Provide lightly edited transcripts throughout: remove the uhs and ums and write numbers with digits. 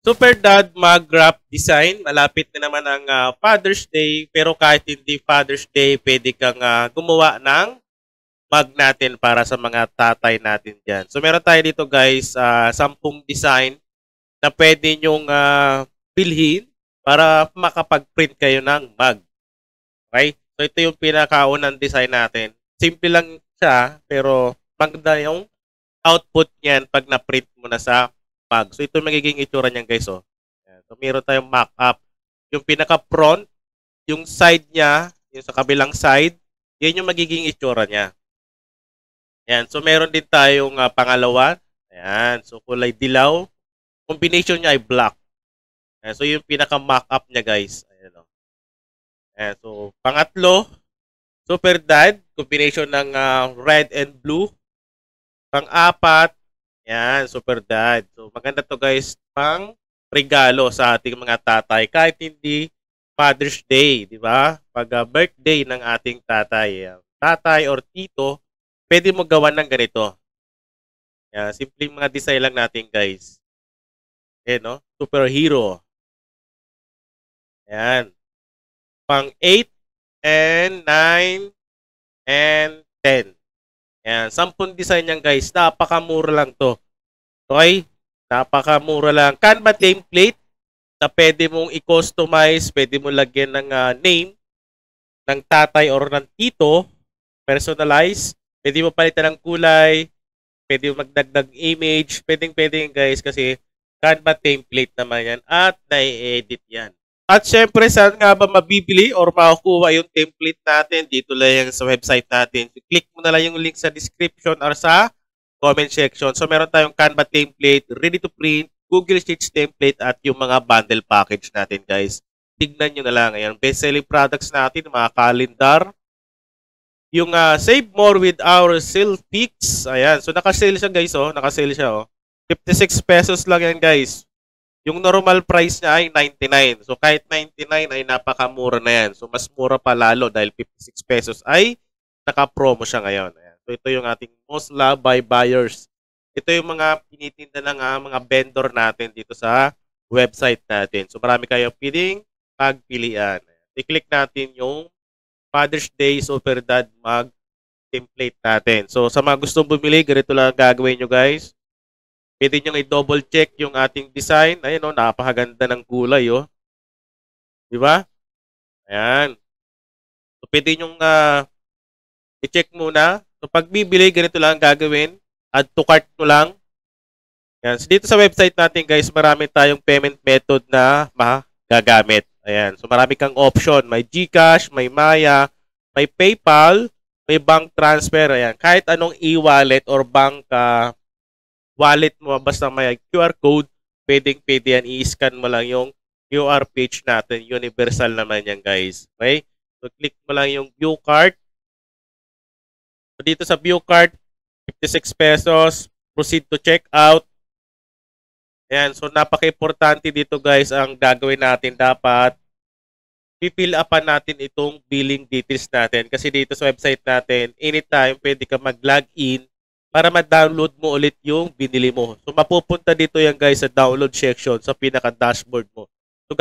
Super Dad Mag Wrap Design. Malapit na naman ang Father's Day. Pero kahit hindi Father's Day, pwede kang gumawa ng mug natin para sa mga tatay natin dyan. So meron tayo dito guys, 10 design na pwede nyong bilhin para makapag-print kayo ng mug. Okay? So ito yung pinakaunang design natin. Simple lang siya, pero maganda yung output niyan pag na-print mo na sa mug. So ito magiging itsura niyan guys. Oh. Yan. So meron tayong mock-up. Yung pinaka-front, yung side niya, yung sa kabilang side, yan yung magiging itsura niya. Yan. So meron din tayong pangalawa. Ayan. So kulay dilaw. Combination niya ay black. Ayan. So yung pinaka-mock-up niya guys. Ayan, oh. Ayan. So pangatlo, Super Dad. Combination ng red and blue. Pang-apat, yan, Super Dad. So, maganda to guys, pang regalo sa ating mga tatay. Kahit hindi Father's Day, di ba? Pag birthday ng ating tatay, tatay or tito, pwede mo gawan ng ganito. Yan, simpleng mga design lang natin guys. Yan, no? Superhero. Yan. Pang 8 and 9 and 10. Ayan, 10 design yan guys. Napakamura lang to. Okay? Napakamura lang. Canva template na pwede mong i-customize, pwede mo lagyan ng name ng tatay or ng tito, personalize, pwede mo palitan ng kulay, pwede mo magdagdag image, pwedeng guys kasi Canva template naman yan at nai-edit yan. At syempre, saan nga ba mabibili or makukuha yung template natin? Dito lang yan sa website natin. Click mo na lang yung link sa description or sa comment section. So, meron tayong Canva template, ready to print, Google Sheets template, at yung mga bundle package natin, guys. Tignan nyo na lang. Ayan, best-selling products natin, mga calendar. Yung Save More with Our Sale Picks. Ayan, so naka-sale siya, guys. Oh. Naka-sale siya. Oh. 56 pesos lang yan, guys. Yung normal price niya ay 99. So kahit 99 ay napakamura na yan. So mas mura pa lalo dahil 56 pesos ay naka-promo siya ngayon. Ayan. So ito yung ating most loved by buyers. Ito yung mga pinitinda ng mga vendor natin dito sa website natin. So marami kayong piling pagpilian. I-click natin yung Father's Day Super Dad Mug template natin. So sa mga gustong bumili, ganito lang gagawin nyo guys. Pwede nyo i-double check yung ating design. Ayan, oh, napakaganda ng kulay, oh. Di ba? Ayan. So, pwede nyo i-check muna. So, pag bibili, ganito lang gagawin. Add to cart mo lang. Ayan. So, dito sa website natin, guys, marami tayong payment method na magagamit. Ayan. So, marami kang option. May GCash, may Maya, may PayPal, may bank transfer. Ayan. Kahit anong e-wallet or bank wallet mo, basta may QR code, pwede yan, i-scan mo lang yung QR page natin. Universal naman yan, guys. Okay? So, click mo lang yung view cart. So, dito sa view cart, 56 pesos. Proceed to checkout. Ayan. So, napaka-importante dito, guys, ang gagawin natin. Dapat, i-fill upan natin itong billing details natin. Kasi dito sa website natin, anytime, pwede ka mag-login para ma-download mo ulit yung binili mo. So, mapupunta dito yan guys sa download section sa pinaka-dashboard mo. So,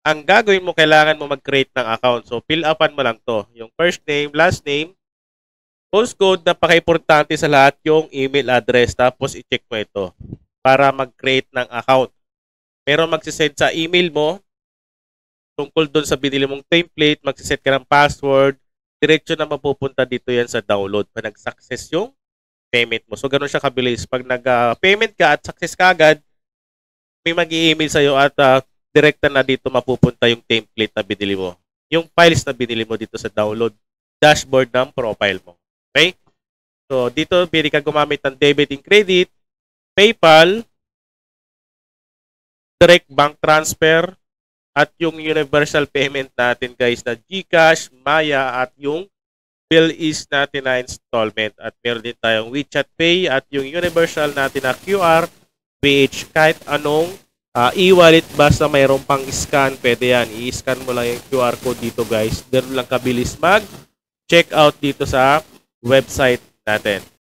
ang gagawin mo, kailangan mo mag-create ng account. So, fill upan mo lang to. Yung first name, last name, postcode, napaka-importante sa lahat yung email address. Tapos, i-check mo ito para mag-create ng account. Pero magsisend sa email mo, tungkol doon sa binili mong template, magsiset ka ng password, diretso na mapupunta dito yan sa download. Pa nag-success yung payment mo. So, ganun siya kabilis. Pag nag-payment ka at success ka agad, may mag-i-email sa'yo at direkta na dito mapupunta yung template na binili mo. Yung files na binili mo dito sa download dashboard ng profile mo. Okay? So, dito, pwede ka gumamit ng debit and credit, PayPal, direct bank transfer, at yung universal payment natin guys na GCash, Maya, at yung bill is natin na installment. At meron din tayong WeChat Pay at yung universal natin na QR, PH, kahit anong e-wallet, basta mayroong pang scan, pwede yan. I-scan mo lang yung QR code dito guys. Ganun lang kabilis mag-check out dito sa website natin.